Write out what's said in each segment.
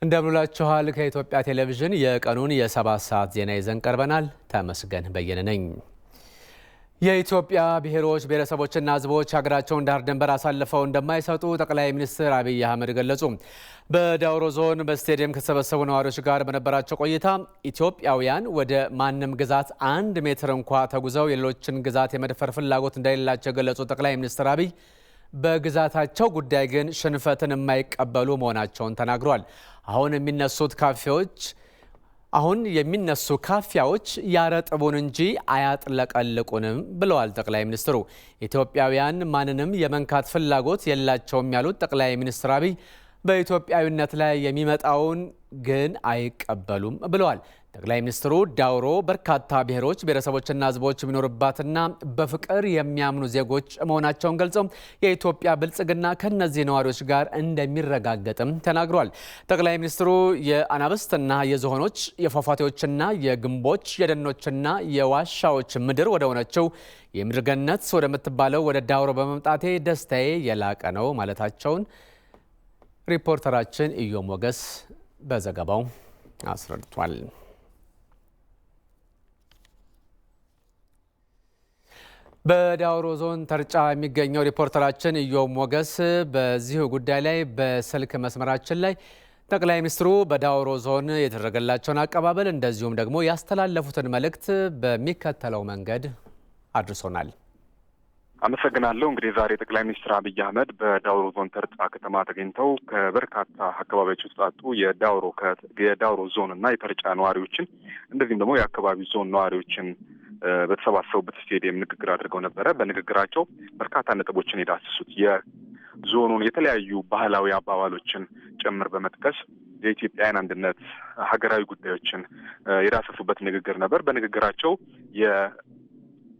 እንደምንላችኋል ከኢትዮጵያ ቴሌቪዥን የቀኑን የ7 ሰዓት ዜና ይዘን ቀርበናል። ተመስገን በየነ ነኝ። የኢትዮጵያ ብሔሮች ብሔረሰቦችና ሕዝቦች ሀገራቸውን ዳር ድንበር አሳልፈው እንደማይሰጡ ጠቅላይ ሚኒስትር አብይ አህመድ ገለጹ። በዳውሮ ዞን በስቴዲየም ከተሰበሰቡ ነዋሪዎች ጋር በነበራቸው ቆይታ ኢትዮጵያውያን ወደ ማንም ግዛት 1 ሜትር እንኳ ተጉዘው የሌሎችን ግዛት የመድፈር ፍላጎት እንደሌላቸው የገለጹ ጠቅላይ ሚኒስትር አብይ በግዛታቸው ጉዳይ ግን ሽንፈትን የማይቀበሉ መሆናቸውን ተናግሯል። አሁን የሚነሱ ካፊያዎች ያረጥቡን እንጂ አያጥለቀልቁንም ብለዋል ጠቅላይ ሚኒስትሩ። ኢትዮጵያውያን ማንንም የመንካት ፍላጎት የላቸውም ያሉት ጠቅላይ ሚኒስትር አብይ በኢትዮጵያዊነት ላይ የሚመጣውን ግን አይቀበሉም ብለዋል። ጠቅላይ ሚኒስትሩ ዳውሮ በርካታ ብሔሮች ብሔረሰቦችና ሕዝቦች የሚኖርባትና በፍቅር የሚያምኑ ዜጎች መሆናቸውን ገልጸው የኢትዮጵያ ብልጽግና ከነዚህ ነዋሪዎች ጋር እንደሚረጋገጥም ተናግሯል። ጠቅላይ ሚኒስትሩ የአናብስትና የዝሆኖች የፏፏቴዎችና የግንቦች የደኖችና የዋሻዎች ምድር ወደ ሆነችው የምድር ገነት ወደምትባለው ወደ ዳውሮ በመምጣቴ ደስታዬ የላቀ ነው ማለታቸውን ሪፖርተራችን ኢዮ ሞገስ በዘገባው አስረድቷል። በዳውሮ ዞን ተርጫ የሚገኘው ሪፖርተራችን ኢዮ ሞገስ በዚሁ ጉዳይ ላይ በስልክ መስመራችን ላይ ጠቅላይ ሚኒስትሩ በዳውሮ ዞን የተደረገላቸውን አቀባበል እንደዚሁም ደግሞ ያስተላለፉትን መልእክት በሚከተለው መንገድ አድርሶናል። አመሰግናለሁ። እንግዲህ ዛሬ ጠቅላይ ሚኒስትር አብይ አህመድ በዳውሮ ዞን ተርጫ ከተማ ተገኝተው ከበርካታ አካባቢዎች የተውጣጡ የዳውሮ ዞን እና የተርጫ ነዋሪዎችን እንደዚህም ደግሞ የአካባቢው ዞን ነዋሪዎችን በተሰባሰቡበት ስቴዲየም ንግግር አድርገው ነበረ። በንግግራቸው በርካታ ነጥቦችን የዳሰሱት የዞኑን የተለያዩ ባህላዊ አባባሎችን ጭምር በመጥቀስ የኢትዮጵያን አንድነት፣ ሀገራዊ ጉዳዮችን የዳሰሱበት ንግግር ነበር። በንግግራቸው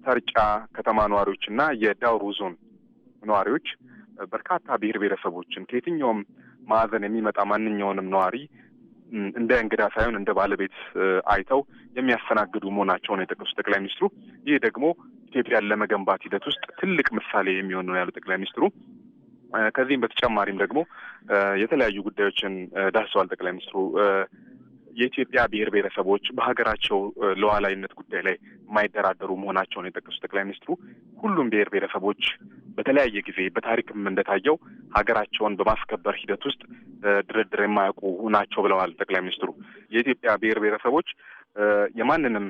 ተርጫ ከተማ ነዋሪዎች እና የዳውሮ ዞን ነዋሪዎች በርካታ ብሔር ብሔረሰቦችን ከየትኛውም ማዕዘን የሚመጣ ማንኛውንም ነዋሪ እንደ እንግዳ ሳይሆን እንደ ባለቤት አይተው የሚያስተናግዱ መሆናቸውን የጠቀሱት ጠቅላይ ሚኒስትሩ ይህ ደግሞ ኢትዮጵያን ለመገንባት ሂደት ውስጥ ትልቅ ምሳሌ የሚሆን ነው ያሉት ጠቅላይ ሚኒስትሩ ከዚህም በተጨማሪም ደግሞ የተለያዩ ጉዳዮችን ዳሰዋል። ጠቅላይ ሚኒስትሩ የኢትዮጵያ ብሔር ብሔረሰቦች በሀገራቸው ሉዓላዊነት ጉዳይ ላይ የማይደራደሩ መሆናቸውን የጠቀሱት ጠቅላይ ሚኒስትሩ ሁሉም ብሔር ብሔረሰቦች በተለያየ ጊዜ በታሪክም እንደታየው ሀገራቸውን በማስከበር ሂደት ውስጥ ድርድር የማያውቁ ናቸው ብለዋል። ጠቅላይ ሚኒስትሩ የኢትዮጵያ ብሔር ብሔረሰቦች የማንንም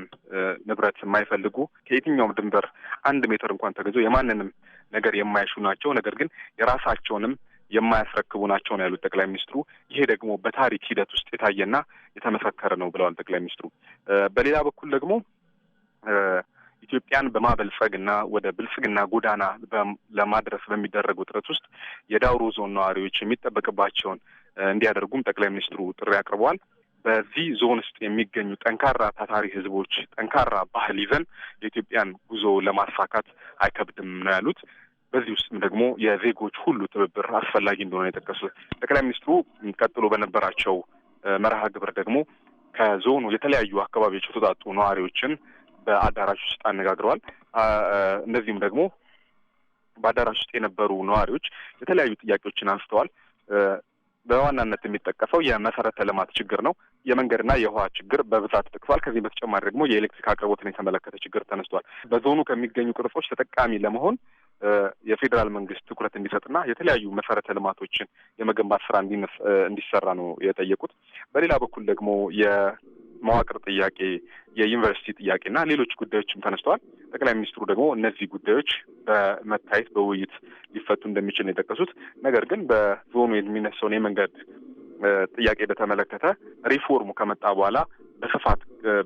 ንብረት የማይፈልጉ ከየትኛውም ድንበር 1 ሜትር እንኳን ተገዘው የማንንም ነገር የማይሹ ናቸው። ነገር ግን የራሳቸውንም የማያስረክቡ ናቸው ነው ያሉት ጠቅላይ ሚኒስትሩ። ይሄ ደግሞ በታሪክ ሂደት ውስጥ የታየና የተመሰከረ ነው ብለዋል ጠቅላይ ሚኒስትሩ። በሌላ በኩል ደግሞ ኢትዮጵያን በማበልጸግና ወደ ብልጽግና ጎዳና ለማድረስ በሚደረገው ጥረት ውስጥ የዳውሮ ዞን ነዋሪዎች የሚጠበቅባቸውን እንዲያደርጉም ጠቅላይ ሚኒስትሩ ጥሪ አቅርበዋል። በዚህ ዞን ውስጥ የሚገኙ ጠንካራ ታታሪ ህዝቦች ጠንካራ ባህል ይዘን የኢትዮጵያን ጉዞ ለማሳካት አይከብድም ነው ያሉት። በዚህ ውስጥም ደግሞ የዜጎች ሁሉ ትብብር አስፈላጊ እንደሆነ የጠቀሱት ጠቅላይ ሚኒስትሩ ቀጥሎ በነበራቸው መርሃ ግብር ደግሞ ከዞኑ የተለያዩ አካባቢዎች የተውጣጡ ነዋሪዎችን በአዳራሽ ውስጥ አነጋግረዋል። እነዚህም ደግሞ በአዳራሽ ውስጥ የነበሩ ነዋሪዎች የተለያዩ ጥያቄዎችን አንስተዋል። በዋናነት የሚጠቀሰው የመሰረተ ልማት ችግር ነው። የመንገድና የውሃ ችግር በብዛት ተጠቅሷል። ከዚህ በተጨማሪ ደግሞ የኤሌክትሪክ አቅርቦትን የተመለከተ ችግር ተነስቷል። በዞኑ ከሚገኙ ቅርጾች ተጠቃሚ ለመሆን የፌዴራል መንግስት ትኩረት እንዲሰጥና የተለያዩ መሰረተ ልማቶችን የመገንባት ስራ እንዲሰራ ነው የጠየቁት። በሌላ በኩል ደግሞ የመዋቅር ጥያቄ፣ የዩኒቨርሲቲ ጥያቄና ሌሎች ጉዳዮችም ተነስተዋል። ጠቅላይ ሚኒስትሩ ደግሞ እነዚህ ጉዳዮች በመታየት በውይይት ሊፈቱ እንደሚችል ነው የጠቀሱት። ነገር ግን በዞኑ የሚነሳውን የመንገድ ጥያቄ በተመለከተ ሪፎርሙ ከመጣ በኋላ በስፋት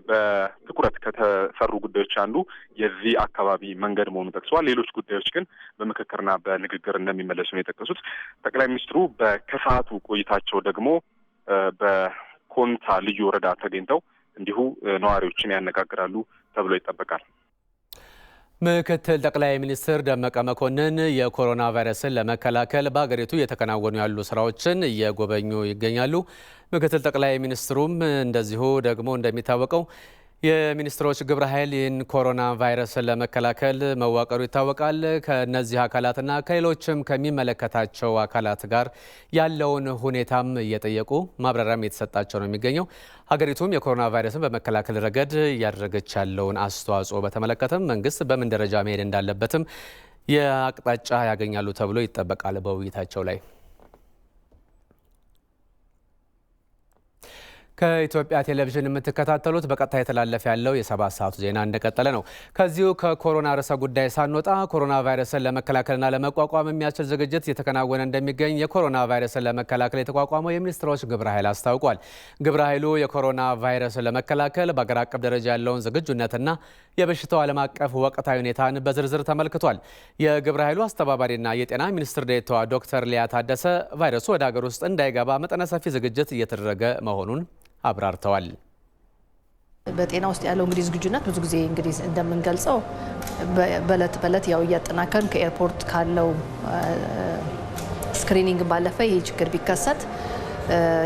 በትኩረት ከተሰሩ ጉዳዮች አንዱ የዚህ አካባቢ መንገድ መሆኑ ጠቅሰዋል። ሌሎች ጉዳዮች ግን በምክክርና በንግግር እንደሚመለሱ ነው የጠቀሱት። ጠቅላይ ሚኒስትሩ በከሰዓቱ ቆይታቸው ደግሞ በኮንታ ልዩ ወረዳ ተገኝተው እንዲሁ ነዋሪዎችን ያነጋግራሉ ተብሎ ይጠበቃል። ምክትል ጠቅላይ ሚኒስትር ደመቀ መኮንን የኮሮና ቫይረስን ለመከላከል በሀገሪቱ እየተከናወኑ ያሉ ስራዎችን እየጎበኙ ይገኛሉ። ምክትል ጠቅላይ ሚኒስትሩም እንደዚሁ ደግሞ እንደሚታወቀው የሚኒስትሮች ግብረ ኃይል ይህን ኮሮና ቫይረስን ለመከላከል መዋቀሩ ይታወቃል። ከነዚህ አካላትና ከሌሎችም ከሚመለከታቸው አካላት ጋር ያለውን ሁኔታም እየጠየቁ ማብራሪያም የተሰጣቸው ነው የሚገኘው። ሀገሪቱም የኮሮና ቫይረስን በመከላከል ረገድ እያደረገች ያለውን አስተዋጽኦ በተመለከተም መንግስት በምን ደረጃ መሄድ እንዳለበትም የአቅጣጫ ያገኛሉ ተብሎ ይጠበቃል በውይይታቸው ላይ። ከኢትዮጵያ ቴሌቪዥን የምትከታተሉት በቀጥታ የተላለፈ ያለው የሰባት ሰዓቱ ዜና እንደቀጠለ ነው። ከዚሁ ከኮሮና ርዕሰ ጉዳይ ሳንወጣ ኮሮና ቫይረስን ለመከላከልና ለመቋቋም የሚያስችል ዝግጅት እየተከናወነ እንደሚገኝ የኮሮና ቫይረስን ለመከላከል የተቋቋመው የሚኒስትሮች ግብረ ኃይል አስታውቋል። ግብረ ኃይሉ የኮሮና ቫይረስን ለመከላከል በአገር አቀፍ ደረጃ ያለውን ዝግጁነትና የበሽታው ዓለም አቀፍ ወቅታዊ ሁኔታን በዝርዝር ተመልክቷል። የግብረ ኃይሉ አስተባባሪና የጤና ሚኒስትር ዴኤታዋ ዶክተር ሊያ ታደሰ ቫይረሱ ወደ ሀገር ውስጥ እንዳይገባ መጠነ ሰፊ ዝግጅት እየተደረገ መሆኑን አብራርተዋል። በጤና ውስጥ ያለው እንግዲህ ዝግጁነት ብዙ ጊዜ እንግዲህ እንደምንገልጸው በእለት በእለት ያው እያጠናከርን ከኤርፖርት ካለው ስክሪኒንግ ባለፈ ይሄ ችግር ቢከሰት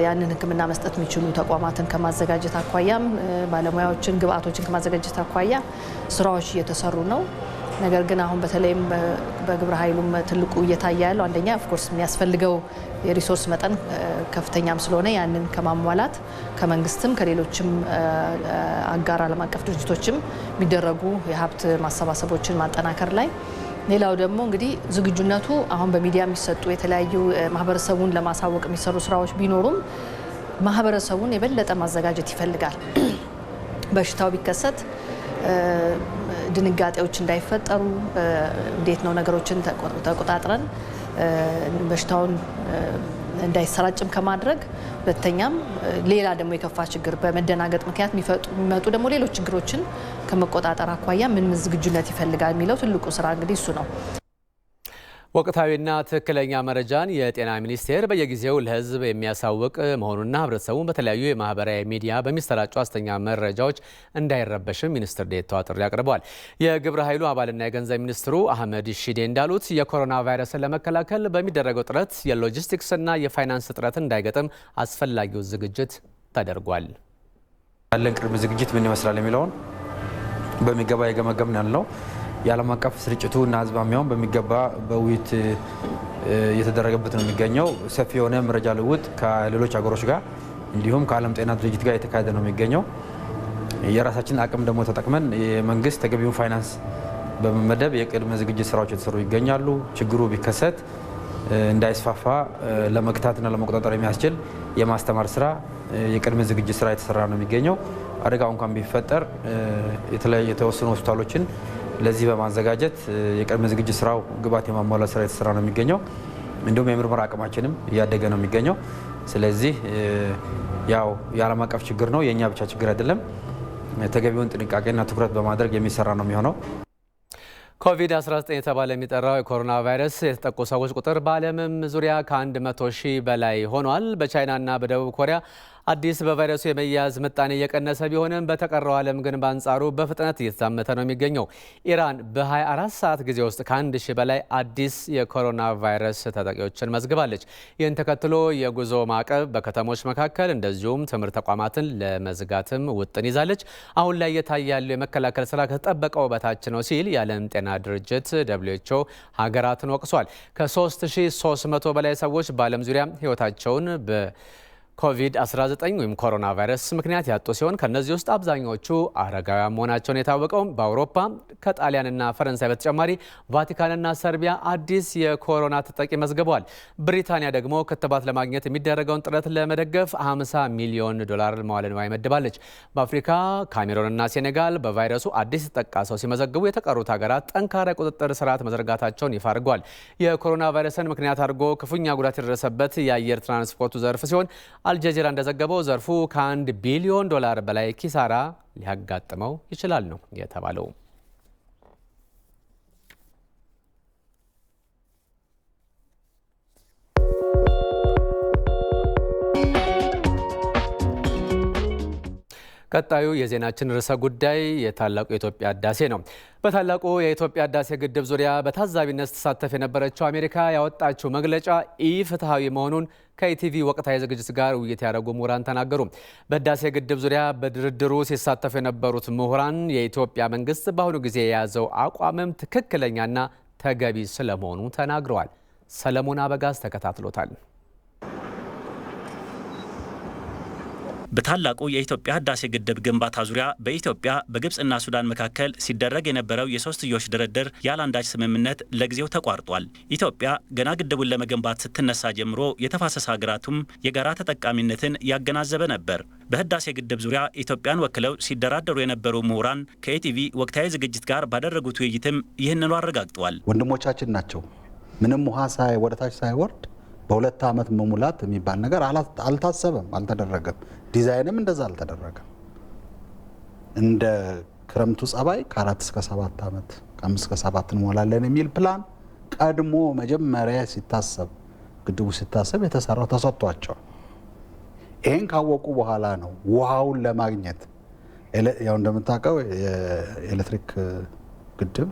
ያንን ሕክምና መስጠት የሚችሉ ተቋማትን ከማዘጋጀት አኳያም ባለሙያዎችን ግብአቶችን ከማዘጋጀት አኳያ ስራዎች እየተሰሩ ነው። ነገር ግን አሁን በተለይም በግብረ ኃይሉም ትልቁ እየታየ ያለው አንደኛ ኦፍኮርስ የሚያስፈልገው የሪሶርስ መጠን ከፍተኛም ስለሆነ ያንን ከማሟላት ከመንግስትም ከሌሎችም አጋር ዓለም አቀፍ ድርጅቶችም የሚደረጉ የሀብት ማሰባሰቦችን ማጠናከር ላይ፣ ሌላው ደግሞ እንግዲህ ዝግጁነቱ አሁን በሚዲያ የሚሰጡ የተለያዩ ማህበረሰቡን ለማሳወቅ የሚሰሩ ስራዎች ቢኖሩም ማህበረሰቡን የበለጠ ማዘጋጀት ይፈልጋል። በሽታው ቢከሰት ድንጋጤዎች እንዳይፈጠሩ እንዴት ነው ነገሮችን ተቆጣጥረን በሽታውን እንዳይሰራጭም ከማድረግ፣ ሁለተኛም ሌላ ደግሞ የከፋ ችግር በመደናገጥ ምክንያት የሚመጡ ደግሞ ሌሎች ችግሮችን ከመቆጣጠር አኳያ ምን ዝግጁነት ይፈልጋል የሚለው ትልቁ ስራ እንግዲህ እሱ ነው። ወቅታዊና ትክክለኛ መረጃን የጤና ሚኒስቴር በየጊዜው ለሕዝብ የሚያሳውቅ መሆኑና ሕብረተሰቡን በተለያዩ የማህበራዊ ሚዲያ በሚሰራጩ ሐሰተኛ መረጃዎች እንዳይረበሽም ሚኒስትር ዴኤታዋ ጥሪ አቅርበዋል። የግብረ ኃይሉ አባልና የገንዘብ ሚኒስትሩ አህመድ ሺዴ እንዳሉት የኮሮና ቫይረስን ለመከላከል በሚደረገው ጥረት የሎጂስቲክስና የፋይናንስ እጥረት እንዳይገጥም አስፈላጊው ዝግጅት ተደርጓል። ያለን ቅድመ ዝግጅት ምን ይመስላል የሚለውን በሚገባ የገመገምን ያልነው የዓለም አቀፍ ስርጭቱ እና አዝማሚያውን በሚገባ በውይይት እየተደረገበት ነው የሚገኘው። ሰፊ የሆነ መረጃ ልውውጥ ከሌሎች ሀገሮች ጋር እንዲሁም ከዓለም ጤና ድርጅት ጋር የተካሄደ ነው የሚገኘው። የራሳችን አቅም ደግሞ ተጠቅመን የመንግስት ተገቢውን ፋይናንስ በመመደብ የቅድመ ዝግጅት ስራዎች የተሰሩ ይገኛሉ። ችግሩ ቢከሰት እንዳይስፋፋ ለመግታትና ለመቆጣጠር የሚያስችል የማስተማር ስራ፣ የቅድመ ዝግጅት ስራ የተሰራ ነው የሚገኘው። አደጋው እንኳን ቢፈጠር የተወሰኑ ሆስፒታሎችን ለዚህ በማዘጋጀት የቅድመ ዝግጅት ስራው ግብዓት የማሟላት ስራ የተሰራ ነው የሚገኘው። እንዲሁም የምርመራ አቅማችንም እያደገ ነው የሚገኘው። ስለዚህ ያው የዓለም አቀፍ ችግር ነው፣ የእኛ ብቻ ችግር አይደለም። ተገቢውን ጥንቃቄና ትኩረት በማድረግ የሚሰራ ነው የሚሆነው። ኮቪድ-19 የተባለ የሚጠራው የኮሮና ቫይረስ የተጠቁ ሰዎች ቁጥር በዓለምም ዙሪያ ከ100 ሺህ በላይ ሆኗል። በቻይናና በደቡብ ኮሪያ አዲስ በቫይረሱ የመያዝ ምጣኔ እየቀነሰ ቢሆንም በተቀረው ዓለም ግን በአንጻሩ በፍጥነት እየተዛመተ ነው የሚገኘው። ኢራን በ24 ሰዓት ጊዜ ውስጥ ከ1000 በላይ አዲስ የኮሮና ቫይረስ ተጠቂዎችን መዝግባለች። ይህን ተከትሎ የጉዞ ማዕቀብ በከተሞች መካከል እንደዚሁም ትምህርት ተቋማትን ለመዝጋትም ውጥን ይዛለች። አሁን ላይ እየታየ ያለው የመከላከል ስራ ከተጠበቀው በታች ነው ሲል የዓለም ጤና ድርጅት WHO ሀገራትን ወቅሷል። ከ3300 በላይ ሰዎች በዓለም ዙሪያ ህይወታቸውን ኮቪድ-19 ወይም ኮሮና ቫይረስ ምክንያት ያጡ ሲሆን ከነዚህ ውስጥ አብዛኛዎቹ አረጋውያን መሆናቸውን የታወቀው በአውሮፓ ከጣሊያንና ፈረንሳይ በተጨማሪ ቫቲካንና ሰርቢያ አዲስ የኮሮና ተጠቂ መዝግበዋል። ብሪታንያ ደግሞ ክትባት ለማግኘት የሚደረገውን ጥረት ለመደገፍ $50 ሚሊዮን መዋዕለ ንዋይ መድባለች። በአፍሪካ ካሜሩንና ሴኔጋል በቫይረሱ አዲስ የተጠቃ ሰው ሲመዘግቡ የተቀሩት ሀገራት ጠንካራ የቁጥጥር ስርዓት መዘርጋታቸውን ይፋ አድርጓል። የኮሮና ቫይረስን ምክንያት አድርጎ ክፉኛ ጉዳት የደረሰበት የአየር ትራንስፖርቱ ዘርፍ ሲሆን አልጀዚራ እንደዘገበው ዘርፉ ከ$1 ቢሊዮን በላይ ኪሳራ ሊያጋጥመው ይችላል ነው የተባለው። ቀጣዩ የዜናችን ርዕሰ ጉዳይ የታላቁ የኢትዮጵያ ህዳሴ ነው። በታላቁ የኢትዮጵያ ህዳሴ ግድብ ዙሪያ በታዛቢነት ስትሳተፍ የነበረችው አሜሪካ ያወጣችው መግለጫ ኢፍትሐዊ መሆኑን ከኢቲቪ ወቅታዊ ዝግጅት ጋር ውይይት ያደረጉ ምሁራን ተናገሩ። በህዳሴ ግድብ ዙሪያ በድርድሩ ሲሳተፉ የነበሩት ምሁራን የኢትዮጵያ መንግስት በአሁኑ ጊዜ የያዘው አቋምም ትክክለኛና ተገቢ ስለመሆኑ ተናግረዋል። ሰለሞን አበጋዝ ተከታትሎታል። በታላቁ የኢትዮጵያ ህዳሴ ግድብ ግንባታ ዙሪያ በኢትዮጵያ በግብጽና ሱዳን መካከል ሲደረግ የነበረው የሶስትዮሽ ድርድር ያለአንዳች ስምምነት ለጊዜው ተቋርጧል። ኢትዮጵያ ገና ግድቡን ለመገንባት ስትነሳ ጀምሮ የተፋሰስ ሀገራቱም የጋራ ተጠቃሚነትን ያገናዘበ ነበር። በህዳሴ ግድብ ዙሪያ ኢትዮጵያን ወክለው ሲደራደሩ የነበሩ ምሁራን ከኢቲቪ ወቅታዊ ዝግጅት ጋር ባደረጉት ውይይትም ይህንኑ አረጋግጠዋል። ወንድሞቻችን ናቸው። ምንም ውሃ ወደታች ሳይወርድ በሁለት ዓመት መሙላት የሚባል ነገር አልታሰበም፣ አልተደረገም። ዲዛይንም እንደዛ አልተደረገም። እንደ ክረምቱ ጸባይ ከ4 እስከ 7 ዓመት ከ5 እስከ 7 እንሞላለን የሚል ፕላን ቀድሞ መጀመሪያ ሲታሰብ ግድቡ ሲታሰብ የተሰራው ተሰጥቷቸዋል። ይህን ካወቁ በኋላ ነው ውሃውን ለማግኘት ያው እንደምታውቀው የኤሌክትሪክ ግድብ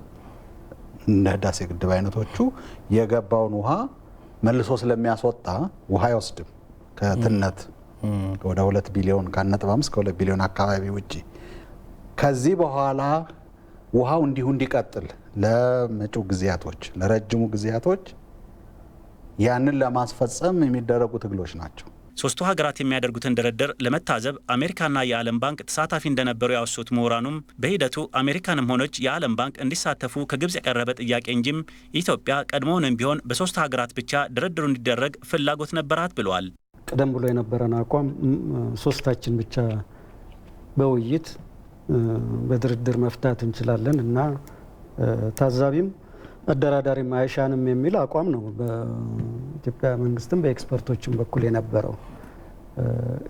እንደ ህዳሴ ግድብ አይነቶቹ የገባውን ውሃ መልሶ ስለሚያስወጣ ውሃ አይወስድም ከትነት ወደ 2 ቢሊዮን ከ1.5 እስከ 2 ቢሊዮን አካባቢ ውጪ። ከዚህ በኋላ ውሃው እንዲሁ እንዲቀጥል ለመጪው ጊዜያቶች ለረጅሙ ጊዜያቶች ያንን ለማስፈጸም የሚደረጉ ትግሎች ናቸው። ሶስቱ ሀገራት የሚያደርጉትን ድርድር ለመታዘብ አሜሪካና የዓለም ባንክ ተሳታፊ እንደነበሩ ያወሱት ምሁራኑም በሂደቱ አሜሪካንም ሆነች የዓለም ባንክ እንዲሳተፉ ከግብጽ የቀረበ ጥያቄ እንጂም ኢትዮጵያ ቀድሞውንም ቢሆን በሶስት ሀገራት ብቻ ድርድሩ እንዲደረግ ፍላጎት ነበራት ብለዋል። ቀደም ብሎ የነበረን አቋም ሶስታችን ብቻ በውይይት በድርድር መፍታት እንችላለን እና ታዛቢም አደራዳሪም አይሻንም የሚል አቋም ነው በኢትዮጵያ መንግስትም በኤክስፐርቶችም በኩል የነበረው።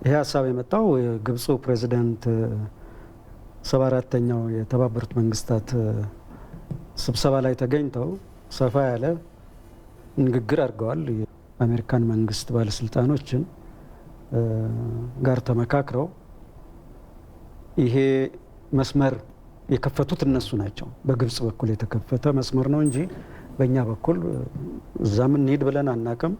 ይሄ ሀሳብ የመጣው የግብፁ ፕሬዚዳንት 74ኛው የተባበሩት መንግስታት ስብሰባ ላይ ተገኝተው ሰፋ ያለ ንግግር አድርገዋል። የአሜሪካን መንግስት ባለስልጣኖችን ጋር ተመካክረው ይሄ መስመር የከፈቱት እነሱ ናቸው። በግብጽ በኩል የተከፈተ መስመር ነው እንጂ በእኛ በኩል እዛም እንሂድ ብለን አናቅም።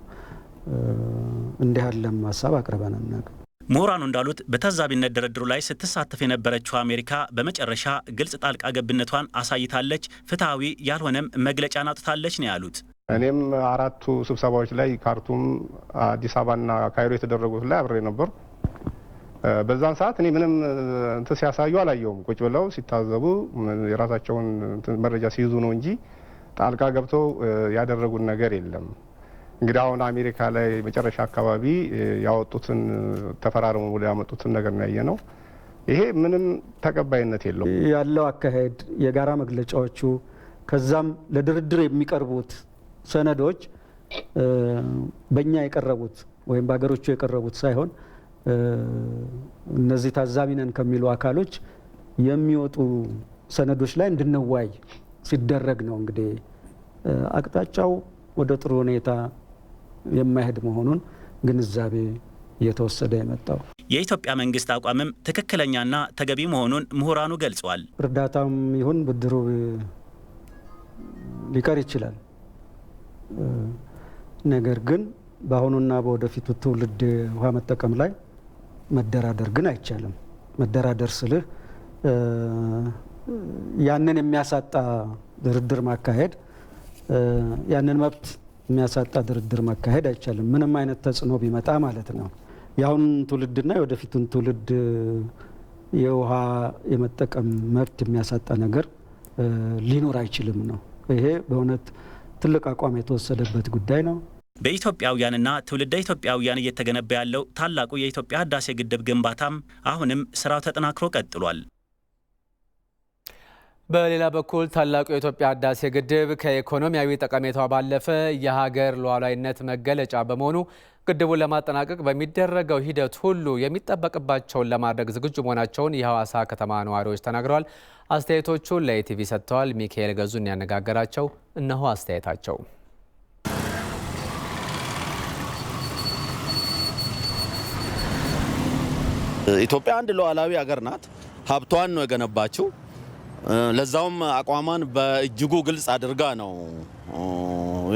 እንዲህ ያለም ሀሳብ አቅርበን አናቅም። ምሁራኑ እንዳሉት በታዛቢነት ድርድሩ ላይ ስትሳተፍ የነበረችው አሜሪካ በመጨረሻ ግልጽ ጣልቃ ገብነቷን አሳይታለች፣ ፍትሐዊ ያልሆነም መግለጫን አውጥታለች ነው ያሉት። እኔም 4ቱ ስብሰባዎች ላይ ካርቱም፣ አዲስ አበባና ካይሮ የተደረጉት ላይ አብሬ ነበር። በዛን ሰዓት እኔ ምንም እንትን ሲያሳዩ አላየውም። ቁጭ ብለው ሲታዘቡ የራሳቸውን መረጃ ሲይዙ ነው እንጂ ጣልቃ ገብተው ያደረጉን ነገር የለም። እንግዲህ አሁን አሜሪካ ላይ መጨረሻ አካባቢ ያወጡትን ተፈራርሙ ብለው ያመጡትን ነገር ነው ያየነው። ይሄ ምንም ተቀባይነት የለውም ያለው አካሄድ፣ የጋራ መግለጫዎቹ፣ ከዛም ለድርድር የሚቀርቡት ሰነዶች በእኛ የቀረቡት ወይም በሀገሮቹ የቀረቡት ሳይሆን እነዚህ ታዛቢ ነን ከሚሉ አካሎች የሚወጡ ሰነዶች ላይ እንድንወያይ ሲደረግ ነው። እንግዲህ አቅጣጫው ወደ ጥሩ ሁኔታ የማይሄድ መሆኑን ግንዛቤ እየተወሰደ የመጣው የኢትዮጵያ መንግስት አቋምም ትክክለኛና ተገቢ መሆኑን ምሁራኑ ገልጸዋል። እርዳታም ይሁን ብድሩ ሊቀር ይችላል። ነገር ግን በአሁኑና በወደፊቱ ትውልድ ውሃ መጠቀም ላይ መደራደር ግን አይቻልም። መደራደር ስልህ ያንን የሚያሳጣ ድርድር ማካሄድ፣ ያንን መብት የሚያሳጣ ድርድር ማካሄድ አይቻልም። ምንም አይነት ተጽዕኖ ቢመጣ ማለት ነው። የአሁን ትውልድና የወደፊቱን ትውልድ የውሃ የመጠቀም መብት የሚያሳጣ ነገር ሊኖር አይችልም ነው። ይሄ በእውነት ትልቅ አቋም የተወሰደበት ጉዳይ ነው። በኢትዮጵያውያንና ትውልደ ኢትዮጵያውያን እየተገነባ ያለው ታላቁ የኢትዮጵያ ህዳሴ ግድብ ግንባታም አሁንም ስራው ተጠናክሮ ቀጥሏል። በሌላ በኩል ታላቁ የኢትዮጵያ ህዳሴ ግድብ ከኢኮኖሚያዊ ጠቀሜታው ባለፈ የሀገር ሉዓላዊነት መገለጫ በመሆኑ ግድቡን ለማጠናቀቅ በሚደረገው ሂደት ሁሉ የሚጠበቅባቸውን ለማድረግ ዝግጁ መሆናቸውን የሐዋሳ ከተማ ነዋሪዎች ተናግረዋል። አስተያየቶቹን ለኢቲቪ ሰጥተዋል። ሚካኤል ገዙን ያነጋገራቸው እነሆ አስተያየታቸው። ኢትዮጵያ አንድ ሉዓላዊ ሀገር ናት። ሀብቷን ነው የገነባችው። ለዛውም አቋሟን በእጅጉ ግልጽ አድርጋ ነው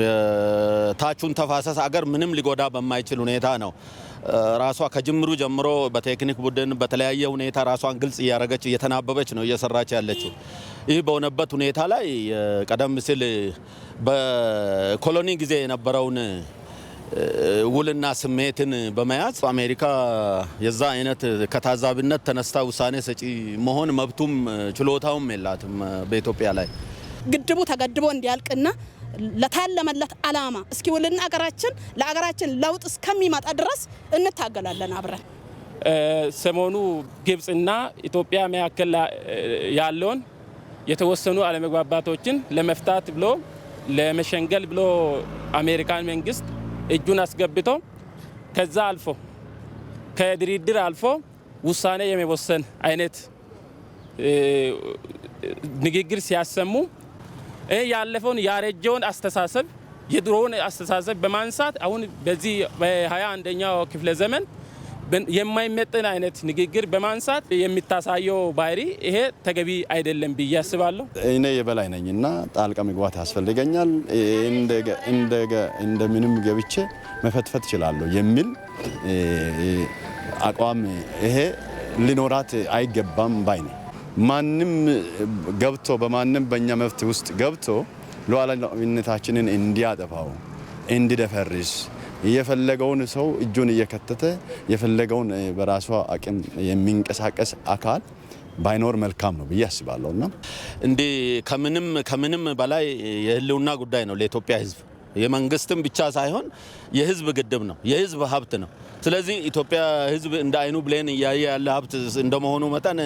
የታቹን ተፋሰስ ሀገር ምንም ሊጎዳ በማይችል ሁኔታ ነው ራሷ ከጅምሩ ጀምሮ በቴክኒክ ቡድን በተለያየ ሁኔታ ራሷን ግልጽ እያደረገች እየተናበበች ነው እየሰራች ያለችው። ይህ በሆነበት ሁኔታ ላይ ቀደም ሲል በኮሎኒ ጊዜ የነበረውን ውልና ስሜትን በመያዝ አሜሪካ የዛ አይነት ከታዛቢነት ተነስታ ውሳኔ ሰጪ መሆን መብቱም ችሎታውም የላትም በኢትዮጵያ ላይ። ግድቡ ተገድቦ እንዲያልቅና ለታለመለት አላማ እስኪውልና ለአገራችን ለውጥ እስከሚመጣ ድረስ እንታገላለን አብረን። ሰሞኑ ግብጽና ኢትዮጵያ መካከል ያለውን የተወሰኑ አለመግባባቶችን ለመፍታት ብሎ ለመሸንገል ብሎ አሜሪካን መንግስት እጁን አስገብቶ ከዛ አልፎ ከድርድር አልፎ ውሳኔ የሚወሰን አይነት ንግግር ሲያሰሙ ያለፈውን ያረጀውን አስተሳሰብ የድሮውን አስተሳሰብ በማንሳት አሁን በዚህ በ21ኛው ክፍለ ዘመን የማይመጥን አይነት ንግግር በማንሳት የሚታሳየው ባህሪ ይሄ ተገቢ አይደለም ብዬ አስባለሁ። እኔ የበላይ ነኝና ጣልቃ መግባት ያስፈልገኛል፣ እንደምንም ገብቼ መፈትፈት እችላለሁ የሚል አቋም ይሄ ሊኖራት አይገባም ባይ ነኝ። ማንም ገብቶ በማንም በእኛ መብት ውስጥ ገብቶ ሉዓላዊነታችንን እንዲያጠፋው እንዲደፈርስ የፈለገውን ሰው እጁን እየከተተ የፈለገውን በራሷ አቅም የሚንቀሳቀስ አካል ባይኖር መልካም ነው ብዬ አስባለሁና እንዲህ ከምንም በላይ የህልውና ጉዳይ ነው ለኢትዮጵያ ህዝብ። የመንግስትም ብቻ ሳይሆን የህዝብ ግድብ ነው፣ የህዝብ ሀብት ነው። ስለዚህ ኢትዮጵያ ህዝብ እንደ አይኑ ብሌን እያየ ያለ ሀብት እንደመሆኑ መጠን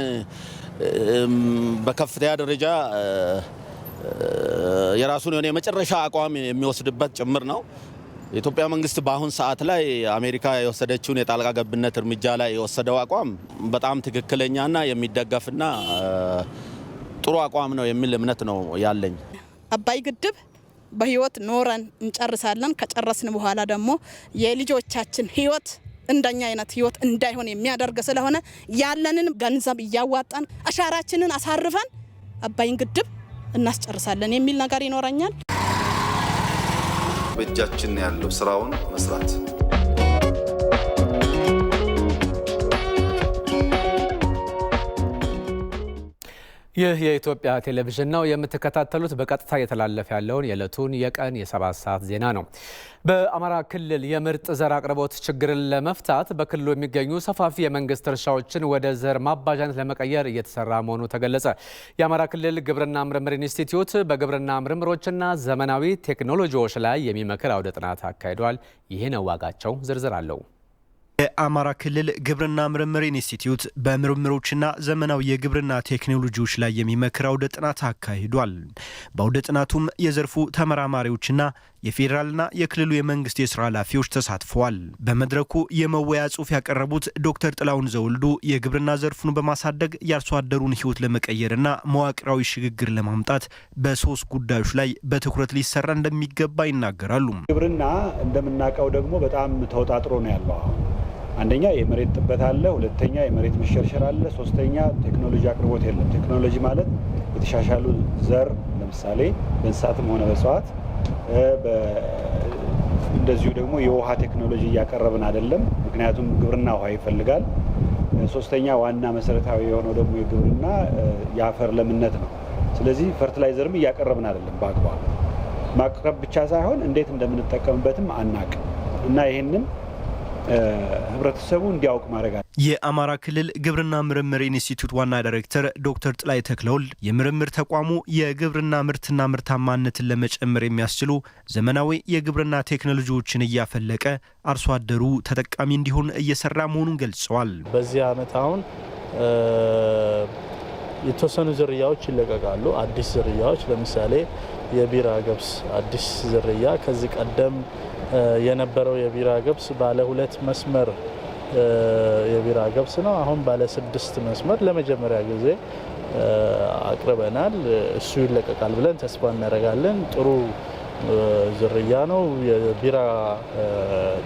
በከፍተኛ ደረጃ የራሱን የሆነ የመጨረሻ አቋም የሚወስድበት ጭምር ነው። የኢትዮጵያ መንግስት በአሁን ሰዓት ላይ አሜሪካ የወሰደችውን የጣልቃ ገብነት እርምጃ ላይ የወሰደው አቋም በጣም ትክክለኛና የሚደገፍና ጥሩ አቋም ነው የሚል እምነት ነው ያለኝ። አባይ ግድብ በህይወት ኖረን እንጨርሳለን። ከጨረስን በኋላ ደግሞ የልጆቻችን ህይወት እንደኛ አይነት ህይወት እንዳይሆን የሚያደርግ ስለሆነ ያለንን ገንዘብ እያዋጣን አሻራችንን አሳርፈን አባይን ግድብ እናስጨርሳለን የሚል ነገር ይኖረኛል። በእጃችን ያለው ስራውን መስራት ይህ የኢትዮጵያ ቴሌቪዥን ነው። የምትከታተሉት በቀጥታ እየተላለፈ ያለውን የዕለቱን የቀን የ7 ሰዓት ዜና ነው። በአማራ ክልል የምርጥ ዘር አቅርቦት ችግርን ለመፍታት በክልሉ የሚገኙ ሰፋፊ የመንግስት እርሻዎችን ወደ ዘር ማባዣነት ለመቀየር እየተሰራ መሆኑ ተገለጸ። የአማራ ክልል ግብርና ምርምር ኢንስቲትዩት በግብርና ምርምሮችና ዘመናዊ ቴክኖሎጂዎች ላይ የሚመክር አውደ ጥናት አካሂዷል። ይህ ነው ዋጋቸው ዝርዝር አለው። የአማራ ክልል ግብርና ምርምር ኢንስቲትዩት በምርምሮችና ዘመናዊ የግብርና ቴክኖሎጂዎች ላይ የሚመክር አውደ ጥናት አካሂዷል። በአውደ ጥናቱም የዘርፉ ተመራማሪዎችና የፌዴራልና የክልሉ የመንግስት የስራ ኃላፊዎች ተሳትፈዋል። በመድረኩ የመወያ ጽሑፍ ያቀረቡት ዶክተር ጥላሁን ዘውልዱ የግብርና ዘርፉን በማሳደግ የአርሶ አደሩን ህይወት ለመቀየርና መዋቅራዊ ሽግግር ለማምጣት በ3 ጉዳዮች ላይ በትኩረት ሊሰራ እንደሚገባ ይናገራሉ። ግብርና እንደምናውቀው ደግሞ በጣም ተወጣጥሮ ነው ያለው። አንደኛ የመሬት ጥበት አለ፣ ሁለተኛ የመሬት መሸርሸር አለ፣ ሶስተኛ ቴክኖሎጂ አቅርቦት የለም። ቴክኖሎጂ ማለት የተሻሻሉ ዘር ለምሳሌ በእንስሳትም ሆነ በእጽዋት፣ እንደዚሁ ደግሞ የውሃ ቴክኖሎጂ እያቀረብን አይደለም፣ ምክንያቱም ግብርና ውሃ ይፈልጋል። ሶስተኛ ዋና መሰረታዊ የሆነው ደግሞ የግብርና የአፈር ለምነት ነው። ስለዚህ ፈርቲላይዘርም እያቀረብን አይደለም በአግባቡ። ማቅረብ ብቻ ሳይሆን እንዴት እንደምንጠቀምበትም አናቅም እና ይህንን ህብረተሰቡ እንዲያውቅ ማድረግ አለ። የአማራ ክልል ግብርና ምርምር ኢንስቲትዩት ዋና ዳይሬክተር ዶክተር ጥላይ ተክለውል የምርምር ተቋሙ የግብርና ምርትና ምርታማነትን ለመጨመር የሚያስችሉ ዘመናዊ የግብርና ቴክኖሎጂዎችን እያፈለቀ አርሶ አደሩ ተጠቃሚ እንዲሆን እየሰራ መሆኑን ገልጸዋል። በዚህ ዓመት አሁን የተወሰኑ ዝርያዎች ይለቀቃሉ። አዲስ ዝርያዎች ለምሳሌ የቢራ ገብስ አዲስ ዝርያ ከዚህ ቀደም የነበረው የቢራ ገብስ ባለ 2 መስመር የቢራ ገብስ ነው። አሁን ባለ 6 መስመር ለመጀመሪያ ጊዜ አቅርበናል። እሱ ይለቀቃል ብለን ተስፋ እናደርጋለን። ጥሩ ዝርያ ነው። የቢራ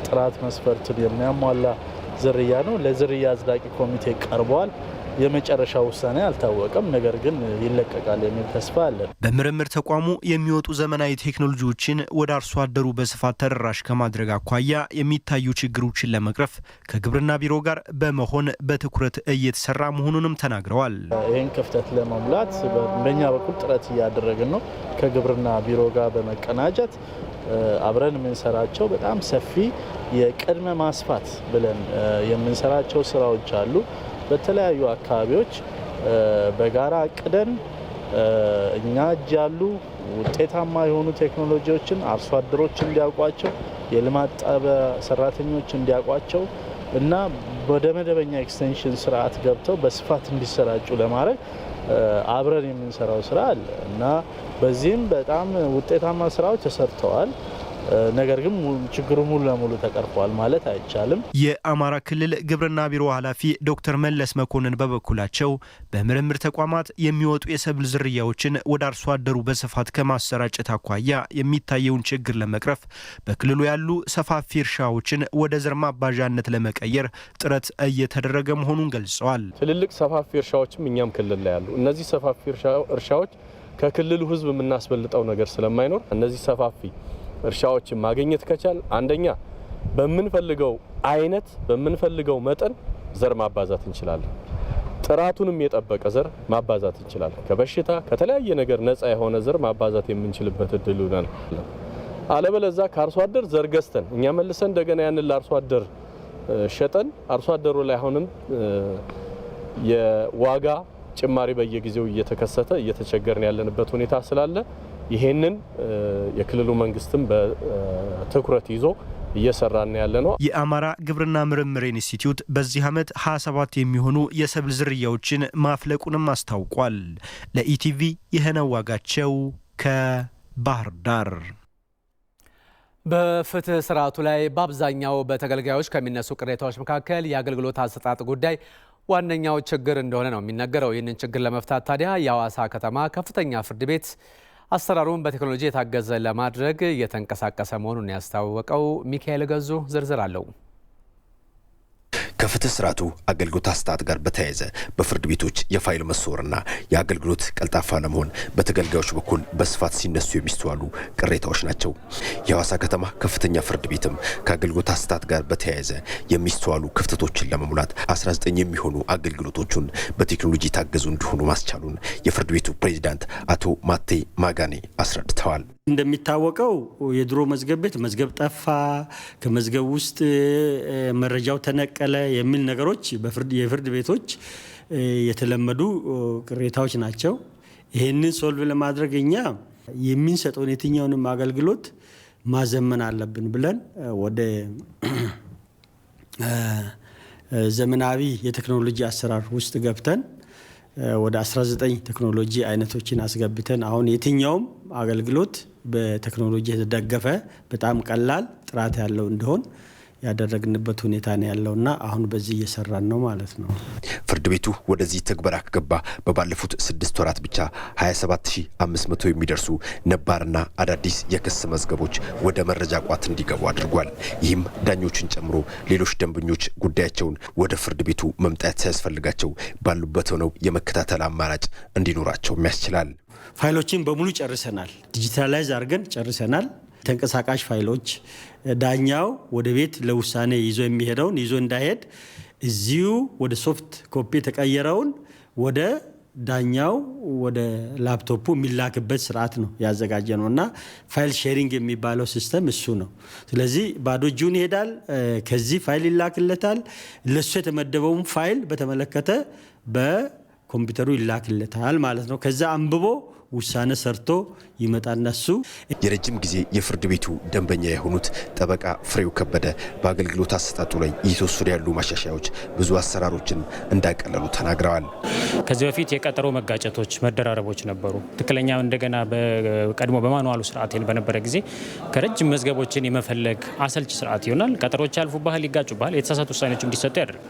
ጥራት መስፈርትን የሚያሟላ ዝርያ ነው። ለዝርያ አጽዳቂ ኮሚቴ ቀርቧል። የመጨረሻ ውሳኔ አልታወቀም፣ ነገር ግን ይለቀቃል የሚል ተስፋ አለ። በምርምር ተቋሙ የሚወጡ ዘመናዊ ቴክኖሎጂዎችን ወደ አርሶ አደሩ በስፋት ተደራሽ ከማድረግ አኳያ የሚታዩ ችግሮችን ለመቅረፍ ከግብርና ቢሮ ጋር በመሆን በትኩረት እየተሰራ መሆኑንም ተናግረዋል። ይህን ክፍተት ለመሙላት በእኛ በኩል ጥረት እያደረግን ነው። ከግብርና ቢሮ ጋር በመቀናጀት አብረን የምንሰራቸው በጣም ሰፊ የቅድመ ማስፋት ብለን የምንሰራቸው ስራዎች አሉ። በተለያዩ አካባቢዎች በጋራ አቅደን እኛ እጅ ያሉ ውጤታማ የሆኑ ቴክኖሎጂዎችን አርሶ አደሮች እንዲያውቋቸው፣ የልማት ጣቢያ ሰራተኞች እንዲያውቋቸው እና ወደ መደበኛ ኤክስቴንሽን ስርዓት ገብተው በስፋት እንዲሰራጩ ለማድረግ አብረን የምንሰራው ስራ አለ እና በዚህም በጣም ውጤታማ ስራዎች ተሰርተዋል። ነገር ግን ችግሩ ሙሉ ለሙሉ ተቀርፏል ማለት አይቻልም። የአማራ ክልል ግብርና ቢሮ ኃላፊ ዶክተር መለስ መኮንን በበኩላቸው በምርምር ተቋማት የሚወጡ የሰብል ዝርያዎችን ወደ አርሶ አደሩ በስፋት ከማሰራጨት አኳያ የሚታየውን ችግር ለመቅረፍ በክልሉ ያሉ ሰፋፊ እርሻዎችን ወደ ዘር ማባዣነት ለመቀየር ጥረት እየተደረገ መሆኑን ገልጸዋል። ትልልቅ ሰፋፊ እርሻዎችም እኛም ክልል ላይ ያሉ እነዚህ ሰፋፊ እርሻዎች ከክልሉ ሕዝብ የምናስበልጠው ነገር ስለማይኖር እነዚህ ሰፋፊ እርሻዎችን ማግኘት ከቻል አንደኛ በምንፈልገው አይነት በምንፈልገው መጠን ዘር ማባዛት እንችላለን። ጥራቱንም የጠበቀ ዘር ማባዛት እንችላለን። ከበሽታ ከተለያየ ነገር ነፃ የሆነ ዘር ማባዛት የምንችልበት እድል ነው። አለበለዚያ ከአርሶ አደር ዘር ገዝተን እኛ መልሰን እንደገና ያንን ለአርሶ አደር ሸጠን አርሶ አደሩ ላይ አሁንም የዋጋ ጭማሪ በየጊዜው እየተከሰተ እየተቸገርን ያለንበት ሁኔታ ስላለ ይሄንን የክልሉ መንግስትም በትኩረት ይዞ እየሰራን ያለ ነው። የአማራ ግብርና ምርምር ኢንስቲትዩት በዚህ ዓመት 27 የሚሆኑ የሰብል ዝርያዎችን ማፍለቁንም አስታውቋል። ለኢቲቪ የህነው ዋጋቸው ከባህር ዳር። በፍትህ ስርዓቱ ላይ በአብዛኛው በተገልጋዮች ከሚነሱ ቅሬታዎች መካከል የአገልግሎት አሰጣጥ ጉዳይ ዋነኛው ችግር እንደሆነ ነው የሚነገረው። ይህንን ችግር ለመፍታት ታዲያ የሐዋሳ ከተማ ከፍተኛ ፍርድ ቤት አሰራሩን በቴክኖሎጂ የታገዘ ለማድረግ እየተንቀሳቀሰ መሆኑን ያስታወቀው ሚካኤል ገዙ ዝርዝር አለው። ከፍትህ ስርዓቱ አገልግሎት አሰጣጥ ጋር በተያያዘ በፍርድ ቤቶች የፋይል መሰወርና የአገልግሎት ቀልጣፋ ለመሆን በተገልጋዮች በኩል በስፋት ሲነሱ የሚስተዋሉ ቅሬታዎች ናቸው። የሐዋሳ ከተማ ከፍተኛ ፍርድ ቤትም ከአገልግሎት አሰጣጥ ጋር በተያያዘ የሚስተዋሉ ክፍተቶችን ለመሙላት 19 የሚሆኑ አገልግሎቶቹን በቴክኖሎጂ የታገዙ እንዲሆኑ ማስቻሉን የፍርድ ቤቱ ፕሬዚዳንት አቶ ማቴ ማጋኔ አስረድተዋል። እንደሚታወቀው የድሮ መዝገብ ቤት መዝገብ ጠፋ፣ ከመዝገብ ውስጥ መረጃው ተነቀለ የሚል ነገሮች የፍርድ ቤቶች የተለመዱ ቅሬታዎች ናቸው። ይህንን ሶልቭ ለማድረግ እኛ የሚንሰጠውን የትኛውንም አገልግሎት ማዘመን አለብን ብለን ወደ ዘመናዊ የቴክኖሎጂ አሰራር ውስጥ ገብተን ወደ 19 ቴክኖሎጂ አይነቶችን አስገብተን አሁን የትኛውም አገልግሎት በቴክኖሎጂ የተደገፈ በጣም ቀላል ጥራት ያለው እንዲሆን ያደረግንበት ሁኔታ ነው ያለውና አሁን በዚህ እየሰራን ነው ማለት ነው። ፍርድ ቤቱ ወደዚህ ተግባር ከገባ በባለፉት 6 ወራት ብቻ 27500 የሚደርሱ ነባርና አዳዲስ የክስ መዝገቦች ወደ መረጃ ቋት እንዲገቡ አድርጓል። ይህም ዳኞችን ጨምሮ ሌሎች ደንበኞች ጉዳያቸውን ወደ ፍርድ ቤቱ መምጣት ሳያስፈልጋቸው ባሉበት ሆነው የመከታተል አማራጭ እንዲኖራቸውም ያስችላል። ፋይሎችን በሙሉ ጨርሰናል። ዲጂታላይዝ አድርገን ጨርሰናል። ተንቀሳቃሽ ፋይሎች ዳኛው ወደ ቤት ለውሳኔ ይዞ የሚሄደውን ይዞ እንዳይሄድ እዚሁ ወደ ሶፍት ኮፒ የተቀየረውን ወደ ዳኛው ወደ ላፕቶፑ የሚላክበት ስርዓት ነው ያዘጋጀ ነው እና ፋይል ሼሪንግ የሚባለው ሲስተም እሱ ነው። ስለዚህ ባዶ እጁን ይሄዳል፣ ከዚህ ፋይል ይላክለታል። ለሱ የተመደበውን ፋይል በተመለከተ በኮምፒውተሩ ይላክለታል ማለት ነው። ከዛ አንብቦ ውሳኔ ሰርቶ ይመጣና እሱ የረጅም ጊዜ የፍርድ ቤቱ ደንበኛ የሆኑት ጠበቃ ፍሬው ከበደ በአገልግሎት አሰጣጡ ላይ እየተወሰዱ ያሉ ማሻሻያዎች ብዙ አሰራሮችን እንዳቀለሉ ተናግረዋል። ከዚህ በፊት የቀጠሮ መጋጨቶች፣ መደራረቦች ነበሩ። ትክክለኛ እንደገና በቀድሞ በማኑዋሉ ስርዓት በነበረ ጊዜ ከረጅም መዝገቦችን የመፈለግ አሰልች ስርዓት ይሆናል። ቀጠሮች ያልፉብሃል፣ ይጋጩብሃል፣ የተሳሳቱ ውሳኔዎች እንዲሰጡ ያደርጋል።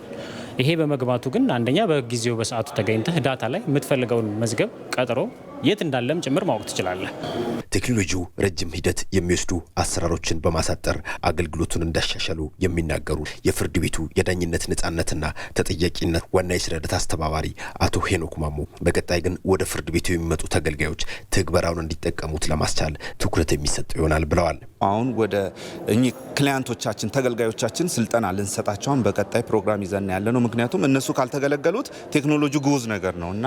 ይሄ በመግባቱ ግን አንደኛ በጊዜው በሰዓቱ ተገኝተህ ዳታ ላይ የምትፈልገውን መዝገብ ቀጠሮ የት እንዳለም ጭምር ማወቅ ትችላለህ። ቴክኖሎጂው ረጅም ሂደት የሚወስዱ አሰራሮችን በማሳጠር አገልግሎቱን እንዳሻሻሉ የሚናገሩ የፍርድ ቤቱ የዳኝነት ነጻነትና ተጠያቂነት ዋና የስራ ሂደት አስተባባሪ አቶ ሄኖክ ማሞ በቀጣይ ግን ወደ ፍርድ ቤቱ የሚመጡ ተገልጋዮች ትግበራውን እንዲጠቀሙት ለማስቻል ትኩረት የሚሰጠው ይሆናል ብለዋል። አሁን ወደ እኚህ ክሊያንቶቻችን ተገልጋዮቻችን ስልጠና ልንሰጣቸውን በቀጣይ ፕሮግራም ይዘን ያለ ነው። ምክንያቱም እነሱ ካልተገለገሉት ቴክኖሎጂ ግዑዝ ነገር ነውና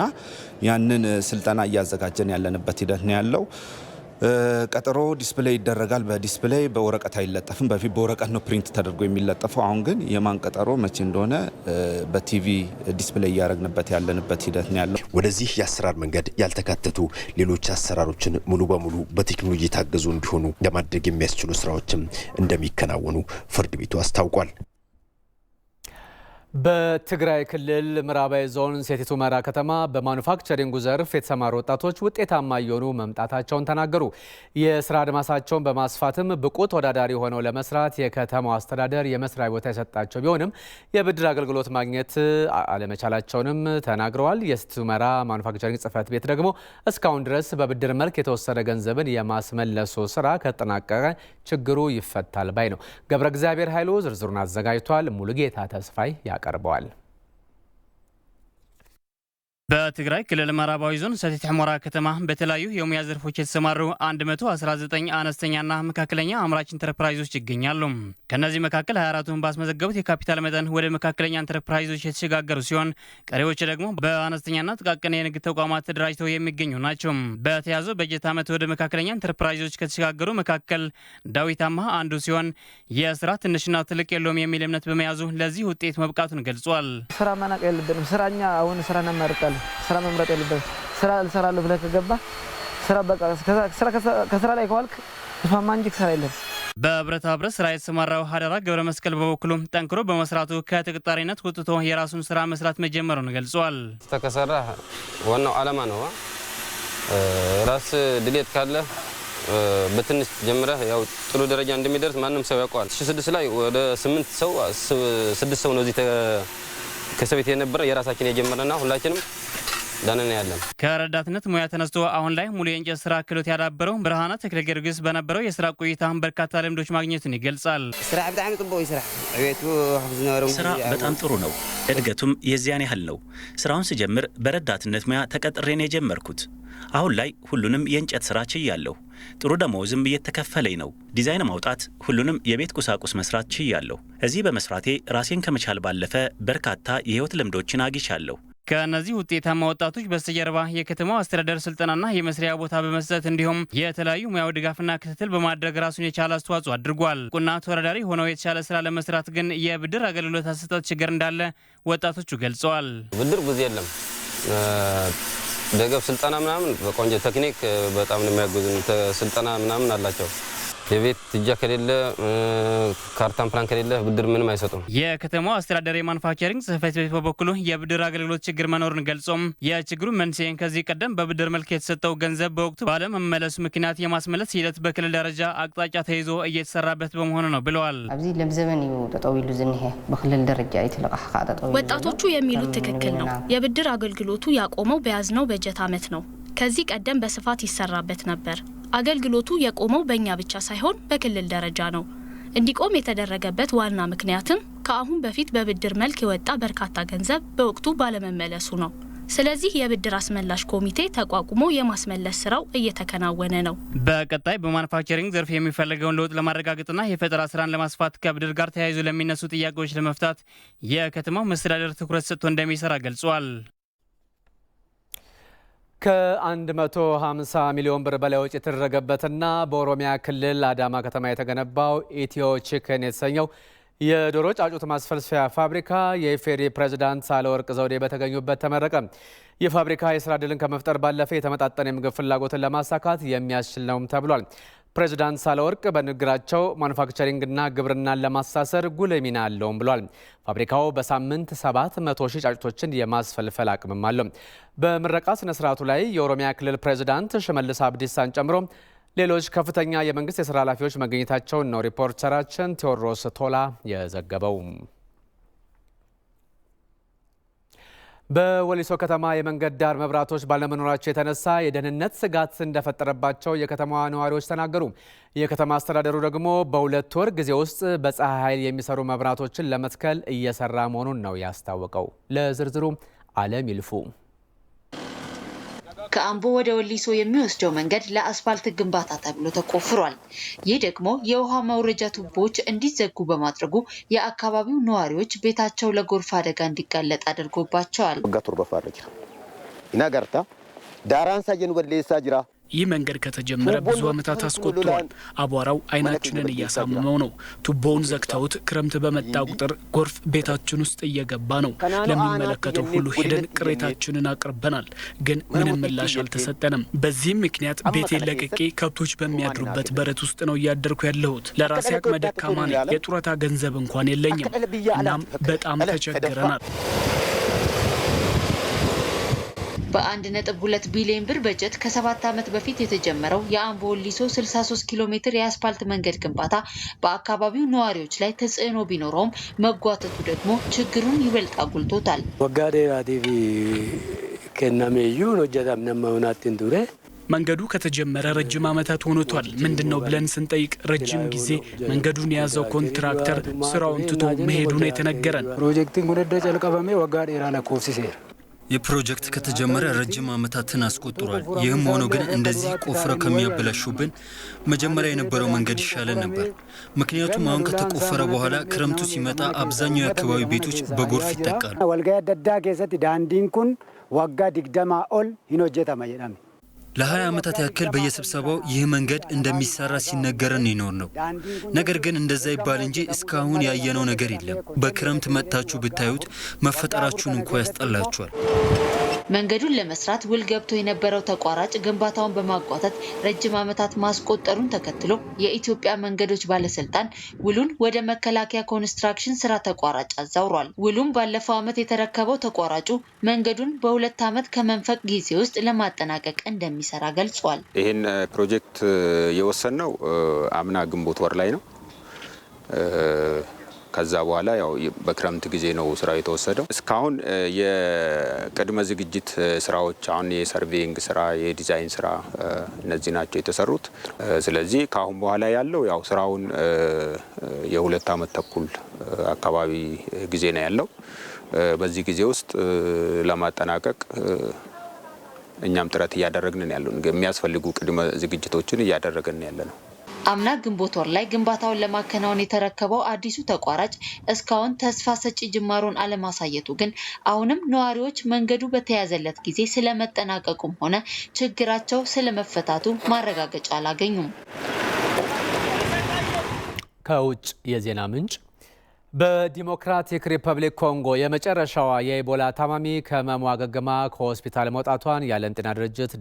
ያንን ስልጠና እያዘጋጀን ያለንበት ሂደት ነው ያለው። ቀጠሮ ዲስፕሌይ ይደረጋል። በዲስፕሌይ በወረቀት አይለጠፍም። በፊት በወረቀት ነው ፕሪንት ተደርጎ የሚለጠፈው። አሁን ግን የማን ቀጠሮ መቼ እንደሆነ በቲቪ ዲስፕሌይ እያደረግንበት ያለንበት ሂደት ነው ያለው። ወደዚህ የአሰራር መንገድ ያልተካተቱ ሌሎች አሰራሮችን ሙሉ በሙሉ በቴክኖሎጂ የታገዙ እንዲሆኑ ለማድረግ የሚያስችሉ ስራዎችም እንደሚከናወኑ ፍርድ ቤቱ አስታውቋል። በትግራይ ክልል ምዕራባዊ ዞን ሰቲት ሁመራ ከተማ በማኑፋክቸሪንጉ ዘርፍ የተሰማሩ ወጣቶች ውጤታማ እየሆኑ መምጣታቸውን ተናገሩ። የስራ አድማሳቸውን በማስፋትም ብቁ ተወዳዳሪ ሆነው ለመስራት የከተማው አስተዳደር የመስሪያ ቦታ የሰጣቸው ቢሆንም የብድር አገልግሎት ማግኘት አለመቻላቸውንም ተናግረዋል። የሰቲት ሁመራ ማኑፋክቸሪንግ ጽሕፈት ቤት ደግሞ እስካሁን ድረስ በብድር መልክ የተወሰደ ገንዘብን የማስመለሱ ስራ ከተጠናቀቀ ችግሩ ይፈታል ባይ ነው። ገብረ እግዚአብሔር ኃይሉ ዝርዝሩን አዘጋጅቷል። ሙሉጌታ ተስፋይ ያቀርበዋል። በትግራይ ክልል ምዕራባዊ ዞን ሰቲት ሁመራ ከተማ በተለያዩ የሙያ ዘርፎች የተሰማሩ 119 አነስተኛና መካከለኛ አምራች ኢንተርፕራይዞች ይገኛሉ። ከነዚህ መካከል 24ቱን ባስመዘገቡት የካፒታል መጠን ወደ መካከለኛ ኢንተርፕራይዞች የተሸጋገሩ ሲሆን ቀሪዎች ደግሞ በአነስተኛና ጥቃቅን የንግድ ተቋማት ተደራጅተው የሚገኙ ናቸው። በተያዘው በጀት ዓመት ወደ መካከለኛ ኢንተርፕራይዞች ከተሸጋገሩ መካከል ዳዊት አማሃ አንዱ ሲሆን የስራ ትንሽና ትልቅ የለውም የሚል እምነት በመያዙ ለዚህ ውጤት መብቃቱን ገልጿል። ስራ መናቅ የለብንም። ስራኛ አሁን ስራ እናመርጣለን። ስራ መምረጥ የለብንም። ስራ ልሰራለሁ ብለህ ከገባ ስራ በቃ ከስራ ላይ ከዋልክ ተስማማ እንጂ ስራ የለም። በብረታ ብረት ስራ የተሰማራው ሀደራ ገብረ መስቀል በበኩሉ ጠንክሮ በመስራቱ ከተቀጣሪነት ወጥቶ የራሱን ስራ መስራት መጀመሩን ገልጿል። ተከሰራ ዋናው ዓላማ ነው። ራስ ድሌት ካለ በትንሽ ጀምረህ ያው ጥሩ ደረጃ እንደሚደርስ ማንም ሰው ያውቀዋል። 2006 ላይ ወደ 6 ሰው ነው እዚህ ከሰቤት የነበረ የራሳችን የጀመረና ሁላችንም ዳነና ያለን ከረዳትነት ሙያ ተነስቶ አሁን ላይ ሙሉ የእንጨት ስራ ክህሎት ያዳበረው ብርሃነ ተክለ ጊዮርጊስ በነበረው የስራ ቆይታ በርካታ ልምዶች ማግኘቱን ይገልጻል። ስራ በጣም ጥሩ ነው። እድገቱም የዚያን ያህል ነው። ስራውን ስጀምር በረዳትነት ሙያ ተቀጥሬ ነው የጀመርኩት። አሁን ላይ ሁሉንም የእንጨት ስራ ችያለሁ። ጥሩ ደመወዝም እየተከፈለኝ ነው። ዲዛይን ማውጣት፣ ሁሉንም የቤት ቁሳቁስ መስራት ችያለሁ። እዚህ በመስራቴ ራሴን ከመቻል ባለፈ በርካታ የህይወት ልምዶችን አግኝቻለሁ። ከነዚህ ውጤታማ ወጣቶች በስተጀርባ የከተማው አስተዳደር ስልጠናና የመስሪያ ቦታ በመስጠት እንዲሁም የተለያዩ ሙያዊ ድጋፍና ክትትል በማድረግ ራሱን የቻለ አስተዋጽኦ አድርጓል። ቁና ተወዳዳሪ ሆነው የተሻለ ስራ ለመስራት ግን የብድር አገልግሎት አሰጣጥ ችግር እንዳለ ወጣቶቹ ገልጸዋል። ብድር ብዙ የለም። ደገፍ ስልጠና ምናምን በቆንጆ ቴክኒክ በጣም ነው የሚያግዙን። ስልጠና ምናምን አላቸው። የቤት እጃ ከሌለ ካርታን ፕላን ከሌለ ብድር ምንም አይሰጡም። የከተማው አስተዳደር የማኑፋክቸሪንግ ጽሕፈት ቤት በበኩሉ የብድር አገልግሎት ችግር መኖርን ገልጾም የችግሩ መንስኤን ከዚህ ቀደም በብድር መልክ የተሰጠው ገንዘብ በወቅቱ ባለመመለሱ ምክንያት የማስመለስ ሂደት በክልል ደረጃ አቅጣጫ ተይዞ እየተሰራበት በመሆኑ ነው ብለዋል። ኣብዚ ለምዘበን እዩ ተጠው ኢሉ ዝንሄ በክልል ደረጃ ይተለቃህ ተጠው ወጣቶቹ የሚሉት ትክክል ነው። የብድር አገልግሎቱ ያቆመው በያዝነው በጀት ዓመት ነው። ከዚህ ቀደም በስፋት ይሰራበት ነበር። አገልግሎቱ የቆመው በእኛ ብቻ ሳይሆን በክልል ደረጃ ነው። እንዲቆም የተደረገበት ዋና ምክንያትም ከአሁን በፊት በብድር መልክ የወጣ በርካታ ገንዘብ በወቅቱ ባለመመለሱ ነው። ስለዚህ የብድር አስመላሽ ኮሚቴ ተቋቁሞ የማስመለስ ስራው እየተከናወነ ነው። በቀጣይ በማኑፋክቸሪንግ ዘርፍ የሚፈልገውን ለውጥ ለማረጋገጥና የፈጠራ ስራን ለማስፋት ከብድር ጋር ተያይዞ ለሚነሱ ጥያቄዎች ለመፍታት የከተማው መስተዳደር ትኩረት ሰጥቶ እንደሚሰራ ገልጿል። ከ150 ሚሊዮን ብር በላይ ወጪ የተደረገበትና በኦሮሚያ ክልል አዳማ ከተማ የተገነባው ኢትዮ ቺክን የተሰኘው የዶሮ ጫጩት ማስፈልፈያ ፋብሪካ የኢፌዴሪ ፕሬዝዳንት ሳህለወርቅ ዘውዴ በተገኙበት ተመረቀ። የፋብሪካ የስራ ዕድልን ከመፍጠር ባለፈ የተመጣጠነ የምግብ ፍላጎትን ለማሳካት የሚያስችል ነውም ተብሏል። ፕሬዝዳንት ሳህለወርቅ በንግግራቸው ማኑፋክቸሪንግና ግብርናን ለማሳሰር ጉልህ ሚና አለውም ብሏል። ፋብሪካው በሳምንት 700 ሺህ ጫጩቶችን የማስፈልፈል አቅምም አለው። በምረቃ ስነ ስርዓቱ ላይ የኦሮሚያ ክልል ፕሬዝዳንት ሽመልስ አብዲሳን ጨምሮ ሌሎች ከፍተኛ የመንግስት የስራ ኃላፊዎች መገኘታቸውን ነው ሪፖርተራችን ቴዎድሮስ ቶላ የዘገበው። በወሊሶ ከተማ የመንገድ ዳር መብራቶች ባለመኖራቸው የተነሳ የደህንነት ስጋት እንደፈጠረባቸው የከተማዋ ነዋሪዎች ተናገሩ። የከተማ አስተዳደሩ ደግሞ በ2 ወር ጊዜ ውስጥ በፀሐይ ኃይል የሚሰሩ መብራቶችን ለመትከል እየሰራ መሆኑን ነው ያስታወቀው። ለዝርዝሩ አለም ይልፉ። ከአምቦ ወደ ወሊሶ የሚወስደው መንገድ ለአስፋልት ግንባታ ተብሎ ተቆፍሯል። ይህ ደግሞ የውሃ መውረጃ ቱቦዎች እንዲዘጉ በማድረጉ የአካባቢው ነዋሪዎች ቤታቸው ለጎርፍ አደጋ እንዲጋለጥ አድርጎባቸዋል። ይህ መንገድ ከተጀመረ ብዙ ዓመታት አስቆጥሯል። አቧራው አይናችንን እያሳመመው ነው። ቱቦውን ዘግተውት ክረምት በመጣ ቁጥር ጎርፍ ቤታችን ውስጥ እየገባ ነው። ለሚመለከተው ሁሉ ሄደን ቅሬታችንን አቅርበናል፣ ግን ምንም ምላሽ አልተሰጠንም። በዚህም ምክንያት ቤቴን ለቅቄ ከብቶች በሚያድሩበት በረት ውስጥ ነው እያደርኩ ያለሁት። ለራሴ አቅመ ደካማ ነኝ። የጡረታ ገንዘብ እንኳን የለኝም። እናም በጣም ተቸግረናል። በ1.2 ቢሊዮን ብር በጀት ከ7 ዓመት በፊት የተጀመረው የአምቦ ወሊሶ 63 ኪሎ ሜትር የአስፓልት መንገድ ግንባታ በአካባቢው ነዋሪዎች ላይ ተጽዕኖ ቢኖረውም መጓተቱ ደግሞ ችግሩን ይበልጥ አጉልቶታል። መንገዱ ከተጀመረ ረጅም ዓመታት ሆኖቷል። ምንድነው ብለን ስንጠይቅ ረጅም ጊዜ መንገዱን የያዘው ኮንትራክተር ስራውን ትቶ መሄዱ ነው የተነገረን። የፕሮጀክት ከተጀመረ ረጅም ዓመታትን አስቆጥሯል። ይህም ሆኖ ግን እንደዚህ ቆፍረው ከሚያበላሹብን መጀመሪያ የነበረው መንገድ ይሻለን ነበር። ምክንያቱም አሁን ከተቆፈረ በኋላ ክረምቱ ሲመጣ አብዛኛው የአካባቢ ቤቶች በጎርፍ ይጠቃሉ። ወልጋያ ደዳ ከሰት ዳንዲን ኩን ዋጋ ዲግደማ ኦል ሂኖጀተማ የዳም ለ20 ዓመታት ያክል በየስብሰባው ይህ መንገድ እንደሚሰራ ሲነገረን ይኖር ነው። ነገር ግን እንደዛ ይባል እንጂ እስካሁን ያየነው ነገር የለም። በክረምት መጥታችሁ ብታዩት መፈጠራችሁን እንኳ ያስጠላችኋል። መንገዱን ለመስራት ውል ገብቶ የነበረው ተቋራጭ ግንባታውን በማጓተት ረጅም ዓመታት ማስቆጠሩን ተከትሎ የኢትዮጵያ መንገዶች ባለስልጣን ውሉን ወደ መከላከያ ኮንስትራክሽን ስራ ተቋራጭ አዛውሯል። ውሉም ባለፈው ዓመት የተረከበው ተቋራጩ መንገዱን በ2 ዓመት ከመንፈቅ ጊዜ ውስጥ ለማጠናቀቅ እንደሚሰራ ገልጿል። ይህን ፕሮጀክት የወሰነው አምና ግንቦት ወር ላይ ነው። ከዛ በኋላ ያው በክረምት ጊዜ ነው ስራው የተወሰደው። እስካሁን የቅድመ ዝግጅት ስራዎች አሁን የሰርቬይንግ ስራ፣ የዲዛይን ስራ እነዚህ ናቸው የተሰሩት። ስለዚህ ከአሁን በኋላ ያለው ያው ስራውን የ2 ዓመት ተኩል አካባቢ ጊዜ ነው ያለው። በዚህ ጊዜ ውስጥ ለማጠናቀቅ እኛም ጥረት እያደረግን ያለው የሚያስፈልጉ ቅድመ ዝግጅቶችን እያደረግን ያለ ነው። አምና ግንቦት ወር ላይ ግንባታውን ለማከናወን የተረከበው አዲሱ ተቋራጭ እስካሁን ተስፋ ሰጪ ጅማሮን አለማሳየቱ ግን አሁንም ነዋሪዎች መንገዱ በተያዘለት ጊዜ ስለመጠናቀቁም ሆነ ችግራቸው ስለመፈታቱ ማረጋገጫ አላገኙም። ከውጭ የዜና ምንጭ በዲሞክራቲክ ሪፐብሊክ ኮንጎ የመጨረሻዋ የኢቦላ ታማሚ ከህመሙ አገግማ ከሆስፒታል መውጣቷን የዓለም ጤና ድርጅት